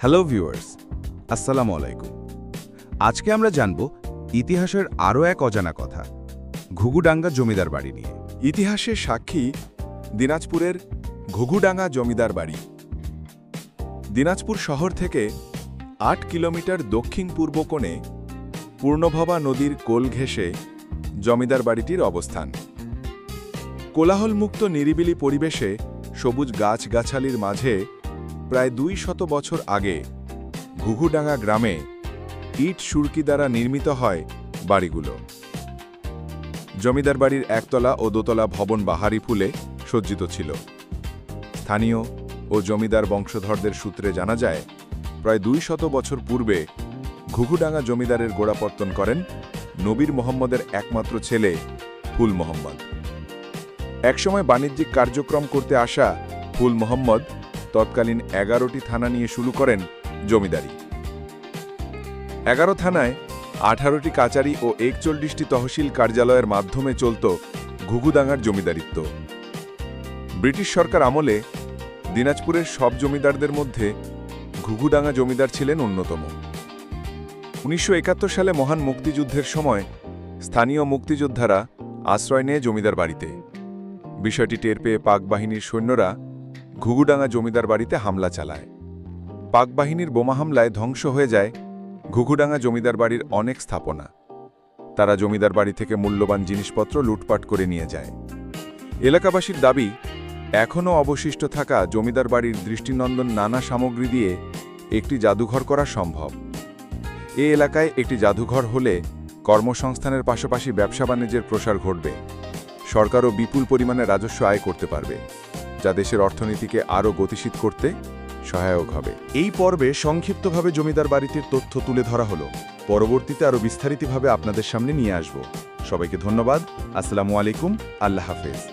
Hello viewers, আসসালামু আলাইকুম। আজকে আমরা জানব ইতিহাসের আরও এক অজানা কথা, ঘুঘুডাঙ্গা জমিদার বাড়ি নিয়ে। ইতিহাসের সাক্ষী দিনাজপুরের ঘুঘুডাঙ্গা জমিদার বাড়ি। দিনাজপুর শহর থেকে ৮ কিলোমিটার দক্ষিণ পূর্ব কোণে পূর্ণভবা নদীর কোল ঘেঁষে জমিদার বাড়িটির অবস্থান। কোলাহলমুক্ত নিরিবিলি পরিবেশে সবুজ গাছগাছালির মাঝে প্রায় ২০০ বছর আগে ঘুঘুডাঙ্গা গ্রামে ইট সুরকি দ্বারা নির্মিত হয় বাড়িগুলো। জমিদার বাড়ির একতলা ও দোতলা ভবন বাহারি ফুলে সজ্জিত ছিল। স্থানীয় ও জমিদার বংশধরদের সূত্রে জানা যায়, প্রায় ২০০ বছর পূর্বে ঘুঘুডাঙ্গা জমিদারের গোড়াপত্তন করেন নবীর মোহাম্মদের একমাত্র ছেলে ফুল মোহাম্মদ। একসময় বাণিজ্যিক কার্যক্রম করতে আসা ফুল মোহাম্মদ তৎকালীন ১১টি থানা নিয়ে শুরু করেন জমিদারি। ১১ থানায় ১৮টি কাচারি ও ৪১টি তহসিল কার্যালয়ের মাধ্যমে চলত ঘুঘুডাঙ্গার জমিদারিত্ব। ব্রিটিশ সরকার আমলে দিনাজপুরের সব জমিদারদের মধ্যে ঘুঘুডাঙ্গা জমিদার ছিলেন অন্যতম। ১৯৭১ সালে মহান মুক্তিযুদ্ধের সময় স্থানীয় মুক্তিযোদ্ধারা আশ্রয় নেয় জমিদার বাড়িতে। বিষয়টি টের পেয়ে পাক বাহিনীর সৈন্যরা ঘুঘুডাঙ্গা জমিদার বাড়িতে হামলা চালায়। পাক বাহিনীর বোমা হামলায় ধ্বংস হয়ে যায় ঘুঘুডাঙ্গা জমিদার বাড়ির অনেক স্থাপনা। তারা জমিদার বাড়ি থেকে মূল্যবান জিনিসপত্র লুটপাট করে নিয়ে যায়। এলাকাবাসীর দাবি, এখনও অবশিষ্ট থাকা জমিদার বাড়ির দৃষ্টিনন্দন নানা সামগ্রী দিয়ে একটি জাদুঘর করা সম্ভব। এ এলাকায় একটি জাদুঘর হলে কর্মসংস্থানের পাশাপাশি ব্যবসা বাণিজ্যের প্রসার ঘটবে। সরকারও বিপুল পরিমাণে রাজস্ব আয় করতে পারবে, যা দেশের অর্থনীতিকে আরও গতিশীল করতে সহায়ক হবে। এই পর্বে সংক্ষিপ্তভাবে জমিদার বাড়িটির তথ্য তুলে ধরা হলো। পরবর্তীতে আরও বিস্তারিতভাবে আপনাদের সামনে নিয়ে আসব। সবাইকে ধন্যবাদ। আসসালামু আলাইকুম। আল্লাহ হাফেজ।